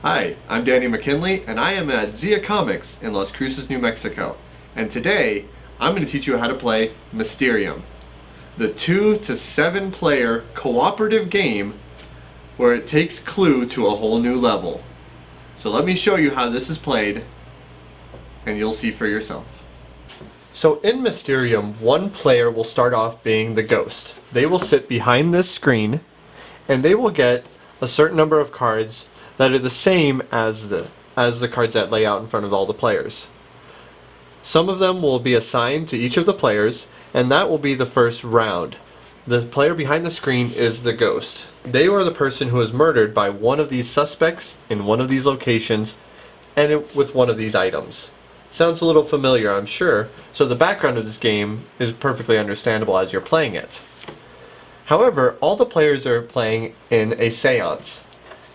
Hi, I'm Danny McKinley, and I am at Zia Comics in Las Cruces, New Mexico. And today, I'm going to teach you how to play Mysterium, the 2 to 7 player cooperative game where it takes Clue to a whole new level. So let me show you how this is played, and you'll see for yourself. So in Mysterium, one player will start off being the ghost. They will sit behind this screen, and they will get a certain number of cards that are the same as the cards that lay out in front of all the players. Some of them will be assigned to each of the players, and that will be the first round. The player behind the screen is the ghost. They are the person who was murdered by one of these suspects in one of these locations and with one of these items. Sounds a little familiar, I'm sure, so the background of this game is perfectly understandable as you're playing it. However, all the players are playing in a séance.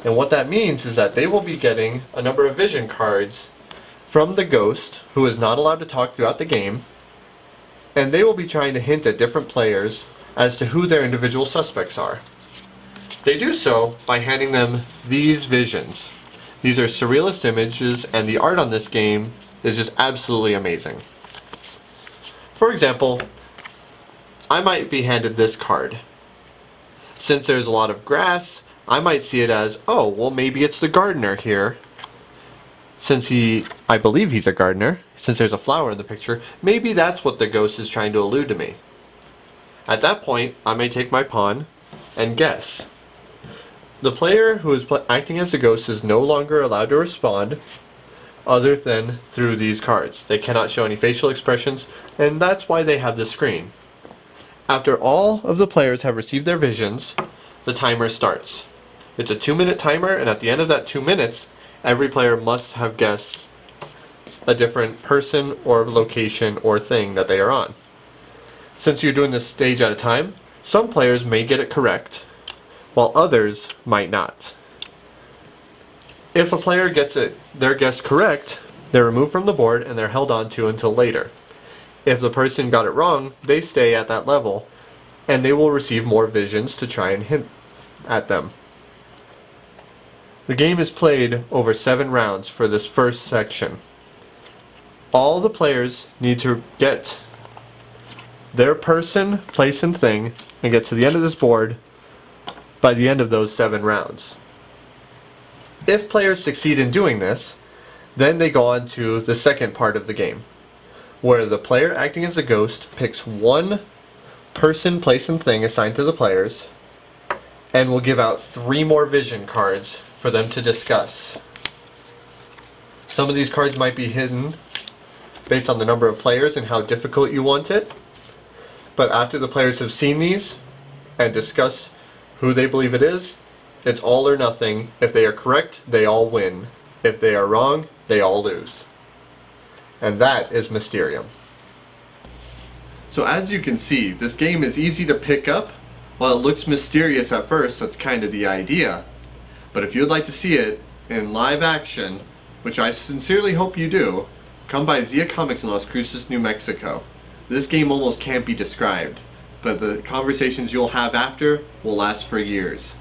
And what that means is that they will be getting a number of vision cards from the ghost, who is not allowed to talk throughout the game, and they will be trying to hint at different players as to who their individual suspects are. They do so by handing them these visions. These are surrealist images, and the art on this game is just absolutely amazing. For example, I might be handed this card. Since there's a lot of grass, I might see it as, oh, well, maybe it's the gardener here. Since I believe he's a gardener, since there's a flower in the picture, maybe that's what the ghost is trying to allude to me. At that point, I may take my pawn and guess. The player who is acting as the ghost is no longer allowed to respond other than through these cards. They cannot show any facial expressions, and that's why they have the screen. After all of the players have received their visions, the timer starts. It's a 2-minute timer, and at the end of that 2 minutes, every player must have guessed a different person or location or thing that they are on. Since you're doing this stage at a time, some players may get it correct, while others might not. If a player gets their guess correct, they're removed from the board and they're held on to until later. If the person got it wrong, they stay at that level, and they will receive more visions to try and hint at them. The game is played over 7 rounds for this first section. All the players need to get their person, place, and thing and get to the end of this board by the end of those 7 rounds. If players succeed in doing this, then they go on to the second part of the game, where the player acting as a ghost picks one person, place, and thing assigned to the players, and will give out 3 more vision cards for them to discuss. Some of these cards might be hidden based on the number of players and how difficult you want it, but after the players have seen these and discuss who they believe it is, it's all or nothing. If they are correct, they all win. If they are wrong, they all lose. And that is Mysterium. So as you can see, this game is easy to pick up. While it looks mysterious at first, that's kind of the idea. But if you'd like to see it in live action, which I sincerely hope you do, come by Zia Comics in Las Cruces, New Mexico. This game almost can't be described, but the conversations you'll have after will last for years.